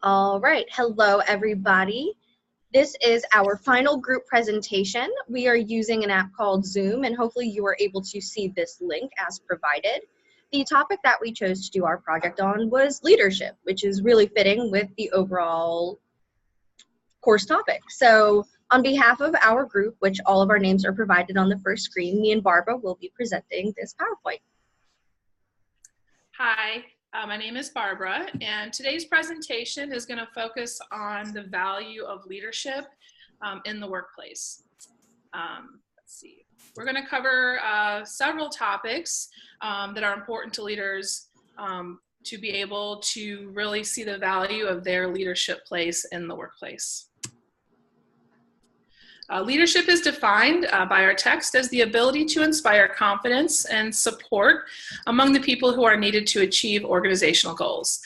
All right, hello everybody. This is our final group presentation. We are using an app called Zoom, and hopefully you are able to see this link as provided. The topic that we chose to do our project on was leadership, which is really fitting with the overall course topic. So on behalf of our group, which all of our names are provided on the first screen, me and Barbara will be presenting this PowerPoint. Hi, my name is Barbara, and today's presentation is going to focus on the value of leadership in the workplace. Let's see. We're going to cover several topics that are important to leaders to be able to really see the value of their leadership place in the workplace. Leadership is defined by our text as the ability to inspire confidence and support among the people who are needed to achieve organizational goals.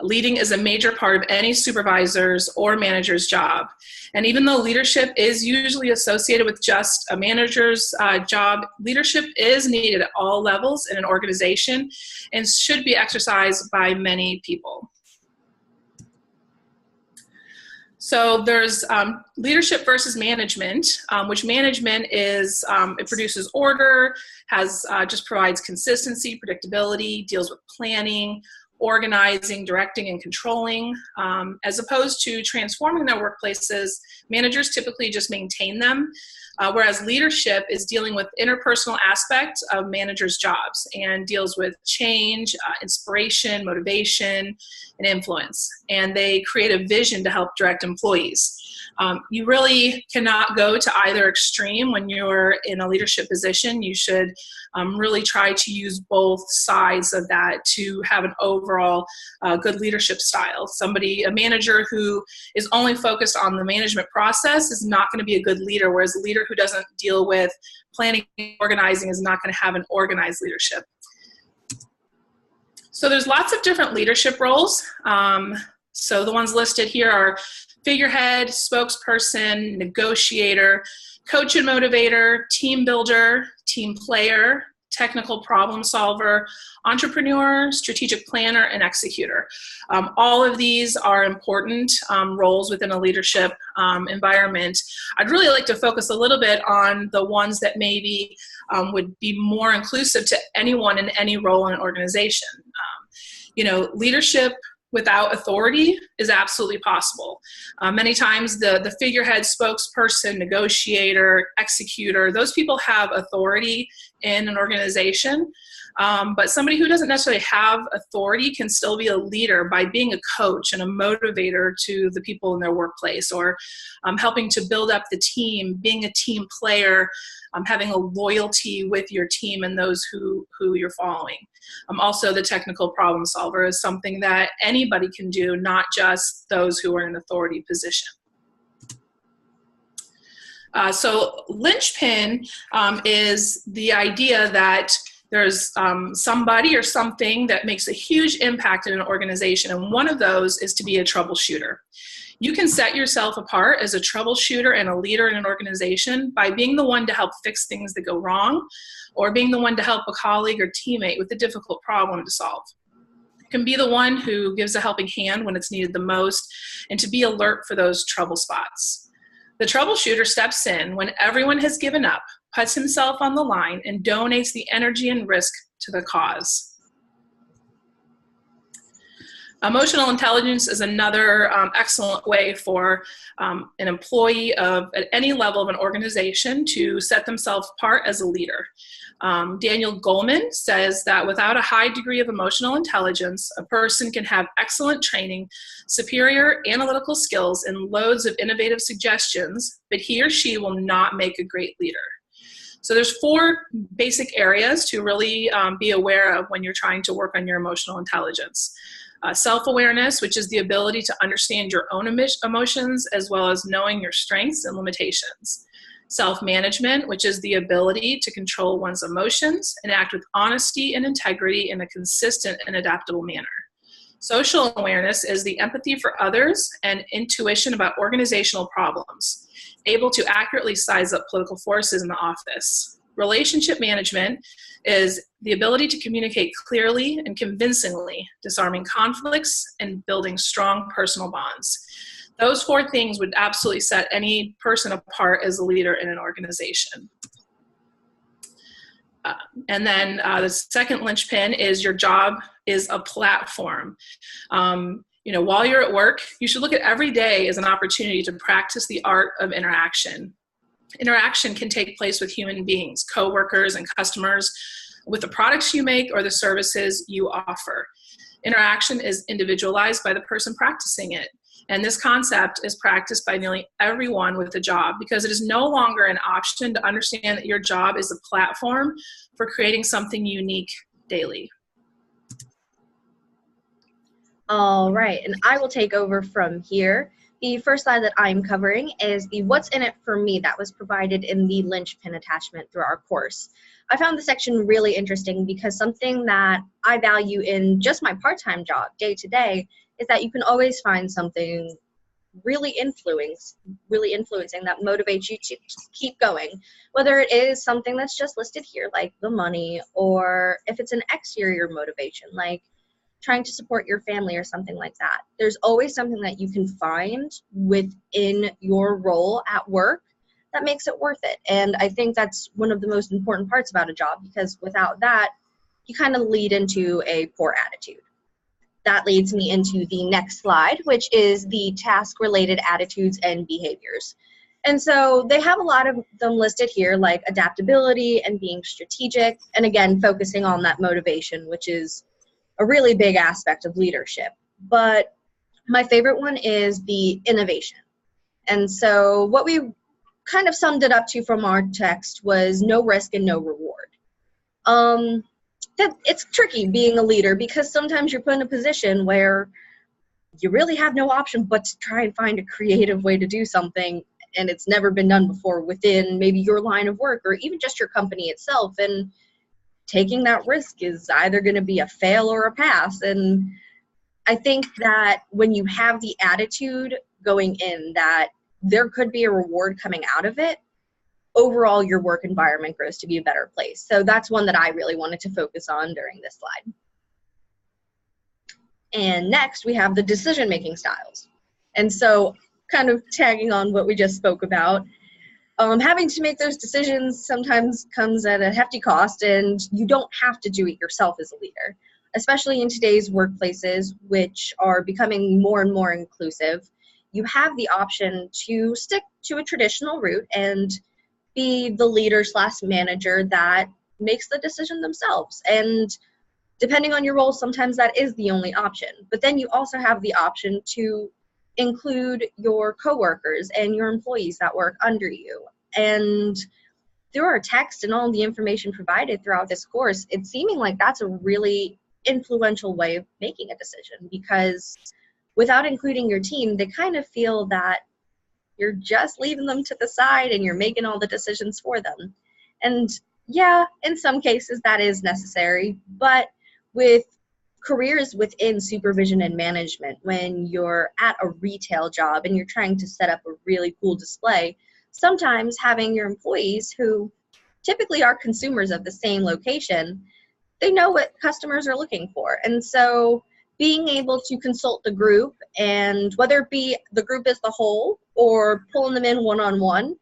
Leading is a major part of any supervisor's or manager's job. And even though leadership is usually associated with just a manager's job, leadership is needed at all levels in an organization and should be exercised by many people. So there's leadership versus management, which management is, it produces order, just provides consistency, predictability, deals with planning, organizing, directing, and controlling. As opposed to transforming their workplaces, managers typically just maintain them, whereas leadership is dealing with interpersonal aspects of managers' jobs and deals with change, inspiration, motivation, and influence. And they create a vision to help direct employees. You really cannot go to either extreme when you're in a leadership position. You should really try to use both sides of that to have an overall good leadership style. A manager who is only focused on the management process is not going to be a good leader, whereas a leader who doesn't deal with planning and organizing is not going to have an organized leadership. So there's lots of different leadership roles. So the ones listed here are figurehead, spokesperson, negotiator, coach and motivator, team builder, team player, technical problem solver, entrepreneur, strategic planner, and executor. All of these are important roles within a leadership environment. I'd really like to focus a little bit on the ones that maybe would be more inclusive to anyone in any role in an organization. Leadership without authority is absolutely possible. Many times the figurehead, spokesperson, negotiator, executor, those people have authority in an organization, but somebody who doesn't necessarily have authority can still be a leader by being a coach and a motivator to the people in their workplace, or helping to build up the team, being a team player, having a loyalty with your team and those who you're following. Also, the technical problem solver is something that anybody can do, not just those who are in an authority position. So linchpin is the idea that there's somebody or something that makes a huge impact in an organization, and one of those is to be a troubleshooter. You can set yourself apart as a troubleshooter and a leader in an organization by being the one to help fix things that go wrong, or being the one to help a colleague or teammate with a difficult problem to solve. You can be the one who gives a helping hand when it's needed the most, and to be alert for those trouble spots. The troubleshooter steps in when everyone has given up, puts himself on the line, and donates the energy and risk to the cause. Emotional intelligence is another excellent way for an employee at any level of an organization to set themselves apart as a leader. Daniel Goleman says that without a high degree of emotional intelligence, a person can have excellent training, superior analytical skills, and loads of innovative suggestions, but he or she will not make a great leader. So there's 4 basic areas to really be aware of when you're trying to work on your emotional intelligence. Self-awareness, which is the ability to understand your own emotions as well as knowing your strengths and limitations. Self-management, which is the ability to control one's emotions and act with honesty and integrity in a consistent and adaptable manner. Social awareness is the empathy for others and intuition about organizational problems, able to accurately size up political forces in the office. relationship management is the ability to communicate clearly and convincingly, disarming conflicts and building strong personal bonds. Those 4 things would absolutely set any person apart as a leader in an organization. And then the second linchpin is your job is a platform. While you're at work, you should look at every day as an opportunity to practice the art of interaction. Interaction can take place with human beings, coworkers and customers, with the products you make or the services you offer. Interaction is individualized by the person practicing it. And this concept is practiced by nearly everyone with a job because it is no longer an option to understand that your job is a platform for creating something unique daily. All right, and I will take over from here. The first slide that I'm covering is the What's in it for me that was provided in the linchpin attachment through our course. I found the section really interesting because something that I value in just my part-time job day to day is that you can always find something really influencing that motivates you to keep going, whether it is something that's just listed here like the money, or if it's an exterior motivation like trying to support your family or something like that. There's always something that you can find within your role at work that makes it worth it. And I think that's one of the most important parts about a job, because without that, you kind of lead into a poor attitude. That leads me into the next slide, which is the task-related attitudes and behaviors. And so they have a lot of them listed here, like adaptability and being strategic, and again, focusing on that motivation, which is a really big aspect of leadership. But my favorite one is the innovation. And so what we kind of summed it up to from our text was no risk and no reward. It's tricky being a leader because sometimes you're put in a position where you really have no option but to try and find a creative way to do something, and it's never been done before within maybe your line of work or even just your company itself. And taking that risk is either going to be a fail or a pass. And I think that when you have the attitude going in that there could be a reward coming out of it, overall your work environment grows to be a better place. So that's one that I really wanted to focus on during this slide. And next we have the decision-making styles. And so kind of tagging on what we just spoke about, having to make those decisions sometimes comes at a hefty cost, and you don't have to do it yourself as a leader, especially in today's workplaces, which are becoming more and more inclusive. You have the option to stick to a traditional route and be the leader/manager that makes the decision themselves. And depending on your role, sometimes that is the only option. But then you also have the option to include your coworkers and your employees that work under you. And through our text and all the information provided throughout this course, it's seeming like that's a really influential way of making a decision, because without including your team, they kind of feel that you're just leaving them to the side and you're making all the decisions for them. And yeah, in some cases that is necessary, but with careers within supervision and management, when you're at a retail job and you're trying to set up a really cool display, sometimes having your employees, who typically are consumers of the same location, they know what customers are looking for. And so being able to consult the group, and whether it be the group as the whole or pulling them in one-on-one,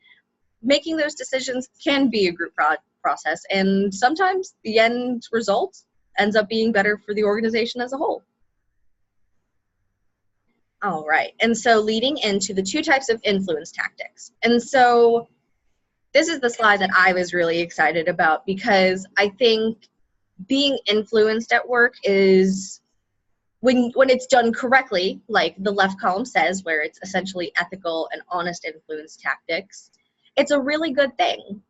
making those decisions can be a group process. And sometimes the end result ends up being better for the organization as a whole. All right, and so leading into the 2 types of influence tactics. And so this is the slide that I was really excited about, because I think being influenced at work is, when it's done correctly, like the left column says, where it's essentially ethical and honest influence tactics, it's a really good thing.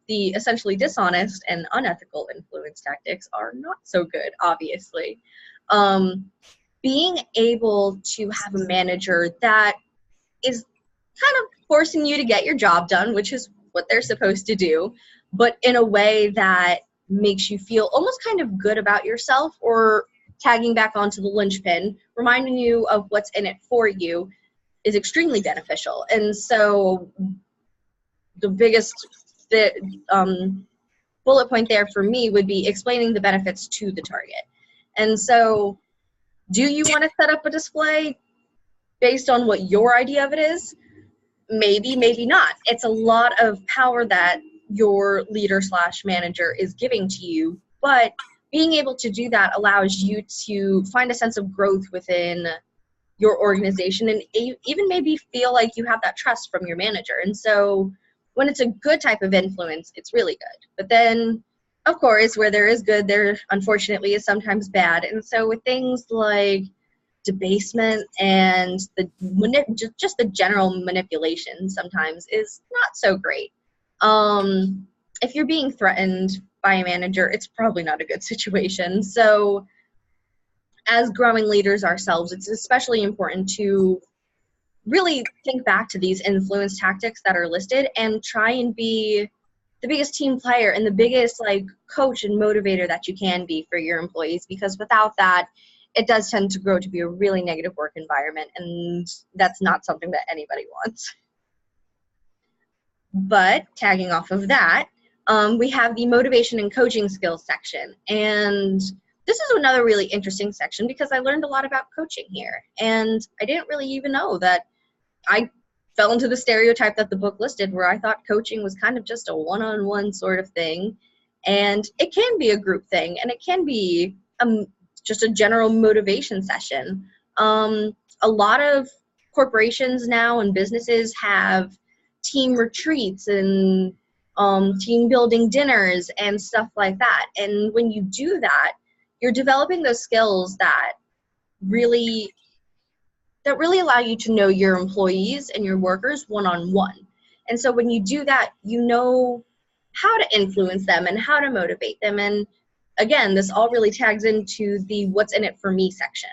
The essentially dishonest and unethical influence tactics are not so good, obviously. Being able to have a manager that is kind of forcing you to get your job done, which is what they're supposed to do, but in a way that makes you feel almost kind of good about yourself, or tagging back onto the linchpin, reminding you of what's in it for you, is extremely beneficial. And so the biggest the bullet point there for me would be explaining the benefits to the target. And so, do you want to set up a display based on what your idea of it is? Maybe, maybe not. It's a lot of power that your leader/manager is giving to you, but being able to do that allows you to find a sense of growth within your organization and even maybe feel like you have that trust from your manager. And so when it's a good type of influence, it's really good. But then, of course, where there is good, there unfortunately is sometimes bad. And so with things like debasement and just the general manipulation sometimes is not so great. If you're being threatened by a manager, it's probably not a good situation. So as growing leaders ourselves, it's especially important to really think back to these influence tactics that are listed and try and be the biggest team player and the biggest coach and motivator that you can be for your employees, because without that, it does tend to grow to be a really negative work environment, and that's not something that anybody wants. But tagging off of that, we have the motivation and coaching skills section. And this is another really interesting section because I learned a lot about coaching here. And I didn't really even know that I fell into the stereotype that the book listed, where I thought coaching was kind of just a one-on-one sort of thing. And it can be a group thing, and it can be just a general motivation session. A lot of corporations now and businesses have team retreats and team building dinners and stuff like that. And when you do that, you're developing those skills that really allow you to know your employees and your workers one-on-one. And so when you do that, you know how to influence them and how to motivate them. And again, this all really tags into the what's in it for me section.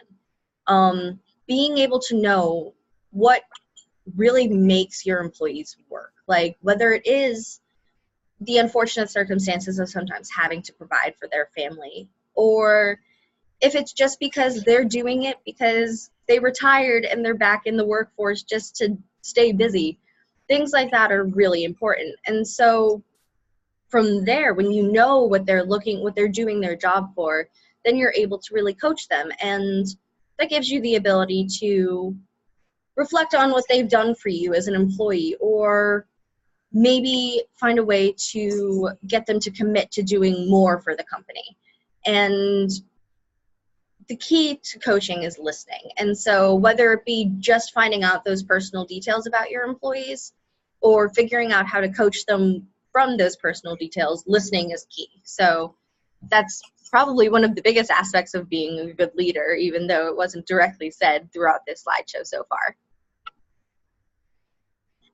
Being able to know what really makes your employees work, like whether it is the unfortunate circumstances of sometimes having to provide for their family, or if it's just because they're doing it because they retired and they're back in the workforce just to stay busy. Things like that are really important. And so from there, when you know what they're doing their job for, then you're able to really coach them. And that gives you the ability to reflect on what they've done for you as an employee, or maybe find a way to get them to commit to doing more for the company. And the key to coaching is listening. And so whether it be just finding out those personal details about your employees or figuring out how to coach them from those personal details, listening is key. So that's probably one of the biggest aspects of being a good leader, even though it wasn't directly said throughout this slideshow so far.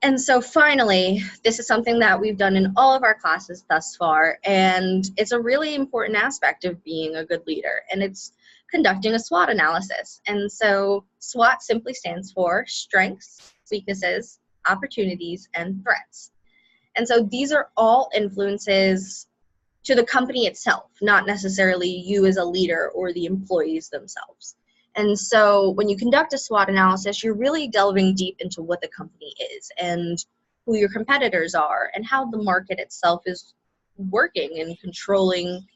And so finally, this is something that we've done in all of our classes thus far, and it's a really important aspect of being a good leader, and it's conducting a SWOT analysis. And so SWOT simply stands for strengths, weaknesses, opportunities, and threats. And so these are all influences to the company itself, not necessarily you as a leader or the employees themselves. And so when you conduct a SWOT analysis, you're really delving deep into what the company is and who your competitors are and how the market itself is working and controlling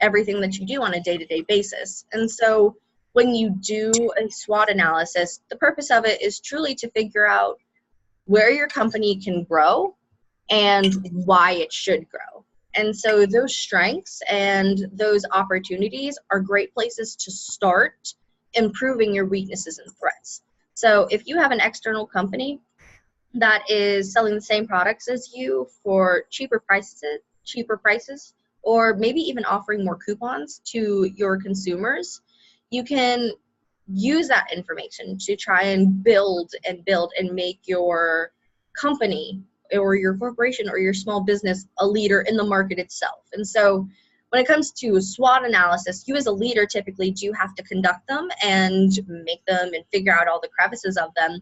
everything that you do on a day-to-day basis. And so when you do a SWOT analysis, the purpose of it is truly to figure out where your company can grow and why it should grow. And so those strengths and those opportunities are great places to start improving your weaknesses and threats. So if you have an external company that is selling the same products as you for cheaper prices, or maybe even offering more coupons to your consumers, you can use that information to try and build and make your company or your corporation or your small business a leader in the market itself. And so when it comes to a SWOT analysis, you as a leader typically do have to conduct them and make them and figure out all the crevices of them.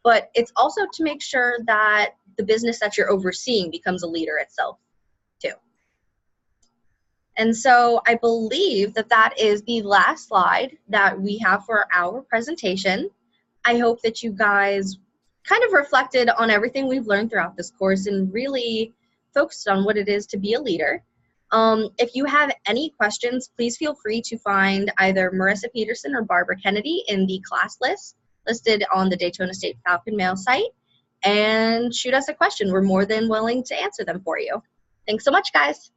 But it's also to make sure that the business that you're overseeing becomes a leader itself too. And so I believe that that is the last slide that we have for our presentation. I hope that you guys kind of reflected on everything we've learned throughout this course and really focused on what it is to be a leader. If you have any questions, please feel free to find either Marisa Petersen or Barbara Kennedy in the class list listed on the Daytona State Falcon Mail site, and shoot us a question. We're more than willing to answer them for you. Thanks so much, guys.